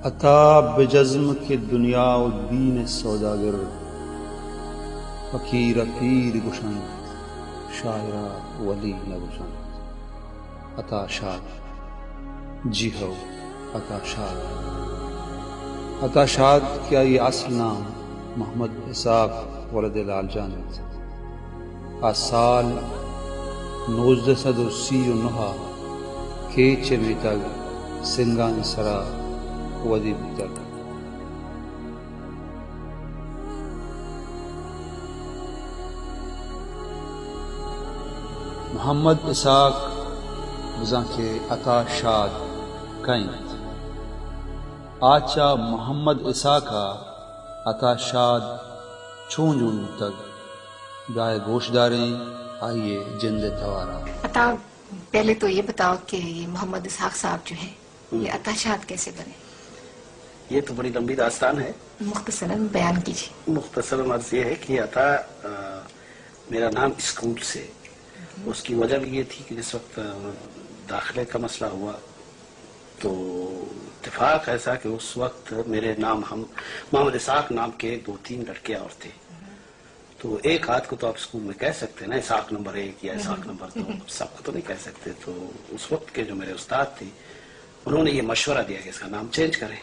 عطا بجزم کے دنیا و دین سوداگر، فقیر پیر گشن شاعرہ ولی نگشن۔ عطا شاد جی ہو عطا شاد۔ عطا شاد کیا یہ اصل نام محمد اسحاق ولد لال جان سال 1939 کیچے میں تگ سنگان سرا ودی تک۔ محمد اسحاق بزاں کے عطا شاد کہیں آچا محمد اسحاق عطا شاد چون جون تک گائے گوشت داریں آئیے جند توارا۔ عطا پہلے تو یہ بتاؤ کہ یہ محمد اسحاق صاحب جو ہیں یہ عطا شاد کیسے بنے؟ یہ تو بڑی لمبی داستان ہے، مختصراً بیان کیجیے۔ مختصراً عرض یہ ہے کہ عطا میرا نام اسکول سے، اس کی وجہ بھی یہ تھی کہ جس وقت داخلے کا مسئلہ ہوا تو اتفاق ایسا کہ اس وقت میرے نام ہم محمد اسحاق نام کے 2-3 لڑکے اور تھے، تو ایک آدھ کو تو آپ اسکول میں کہہ سکتے ہیں نا، اسحاق نمبر 1 یا اسحاق نمبر 2، سب کو تو نہیں کہہ سکتے۔ تو اس وقت کے جو میرے استاد تھے انہوں نے یہ مشورہ دیا کہ اس کا نام چینج کریں۔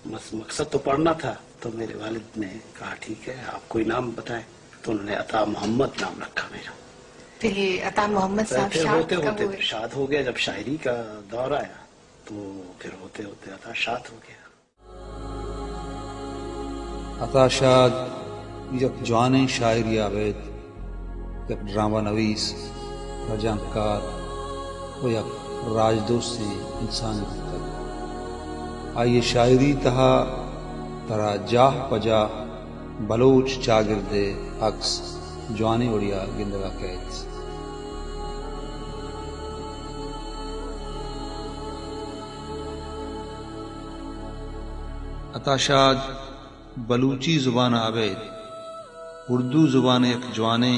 مقصد تو پڑھنا تھا، تو میرے والد نے کہا ٹھیک ہے آپ کوئی نام بتائیں، تو انہوں نے عطا محمد نام رکھا میرا۔ پھر یہ عطا محمد صاحب پھر شاد ہوتے کب ہوتے ہوئے؟ شاد ہو گیا، جب شاعری کا دور آیا تو پھر ہوتے ہوتے عطا شاد ہو گیا۔ عطا شاد یک جوان شاعری آوید، یک ڈرامہ نویس، رجانکار و یک راج دوست انسان تک آئیے شاعری تہا ترا جاہ پجاہ بلوچ چاگرد عکس جوانے اڑیا گندگا قید۔ عطا شاد بلوچی زبان آوید، اردو زبان ایک جوانے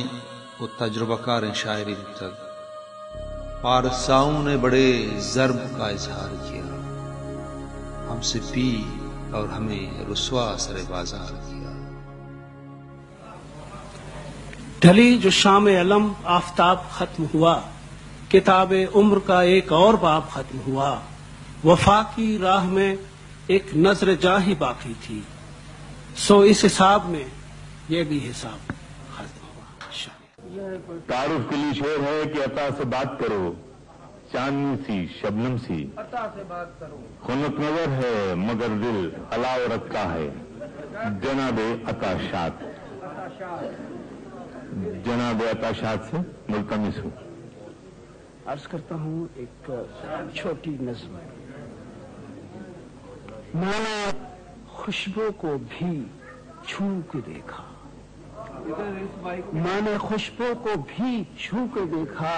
و تجربہ کار شاعری تک پارساؤں نے بڑے ضرب کا اظہار کیا، ہم سے پی اور ہمیں رسوا سر بازار کیا۔ ڈھلی جو شام علم آفتاب ختم ہوا، کتاب عمر کا ایک اور باب ختم ہوا، وفا کی راہ میں ایک نظر جاں ہی باقی تھی، سو اس حساب میں یہ بھی حساب ختم ہوا۔ تعارف کے لیے شعر ہے کہ عطا سے بات کرو، چاندنی سی شبنم سی، عطا سے بات کرو، خنک نظر ہے مگر دل الاؤ رکھتا ہے، جناب عطا شاد۔ جناب عطا شاد سے ملتمس ہوں۔ عرض کرتا ہوں ایک چھوٹی نظم۔ میں نے خوشبو کو بھی چھو کے دیکھا، میں نے خوشبو کو بھی چھو کے دیکھا،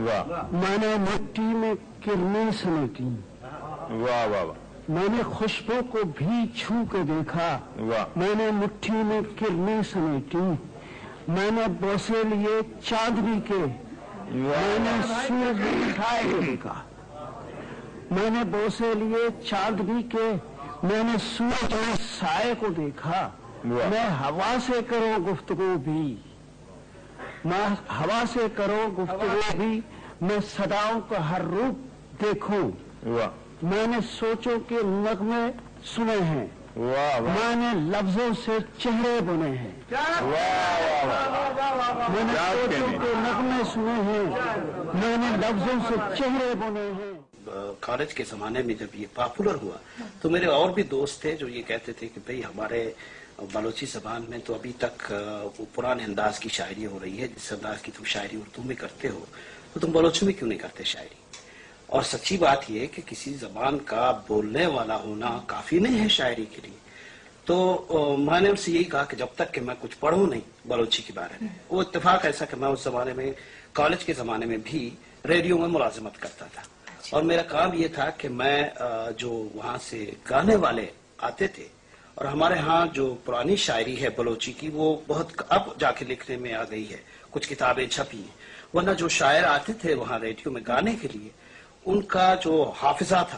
واہ میں نے مٹی میں کرنیں سمیٹی، واہ واہ میں نے خوشبو کو بھی چھو کے دیکھا، واہ میں نے مٹھی میں کرنیں سمیٹی، میں نے بوسے لیے چاندنی کے، میں نے سورج اٹھائے کے دیکھا، میں نے بوسے لیے چاندنی کے، میں نے سورج میں سائے کو دیکھا، میں ہوا سے کروں گفتگو بھی، میں ہوا سے کروں گفتگو بھی، میں صداؤں کا ہر روپ دیکھوں، واہ میں نے سوچوں کے نغمے سنے ہیں، واہ واہ میں نے لفظوں سے چہرے بنے ہیں، میں نے سوچوں کے نغمے سنے ہیں، میں نے لفظوں سے چہرے بنے ہیں۔ کالج کے زمانے میں جب یہ پاپولر ہوا تو میرے اور بھی دوست تھے جو یہ کہتے تھے کہ بھئی ہمارے بلوچی زبان میں تو ابھی تک وہ پرانے انداز کی شاعری ہو رہی ہے، جس انداز کی تم شاعری اردو میں کرتے ہو تو تم بلوچی میں کیوں نہیں کرتے شاعری؟ اور سچی بات یہ ہے کہ کسی زبان کا بولنے والا ہونا کافی نہیں ہے شاعری کے لیے۔ تو میں نے ان سے یہی کہا کہ جب تک کہ میں کچھ پڑھوں نہیں بلوچی کے بارے میں۔ وہ اتفاق ایسا کہ میں اس زمانے میں کالج کے زمانے میں بھی ریڈیو میں ملازمت کرتا تھا، اور میرا کام یہ تھا کہ میں جو وہاں سے گانے والے آتے تھے، اور ہمارے ہاں جو پرانی شاعری ہے بلوچی کی وہ بہت اب جا کے لکھنے میں آ گئی ہے، کچھ کتابیں چھپی ہیں، ورنہ جو شاعر آتے تھے وہاں ریڈیو میں گانے کے لیے ان کا جو حافظہ تھا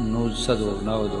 1992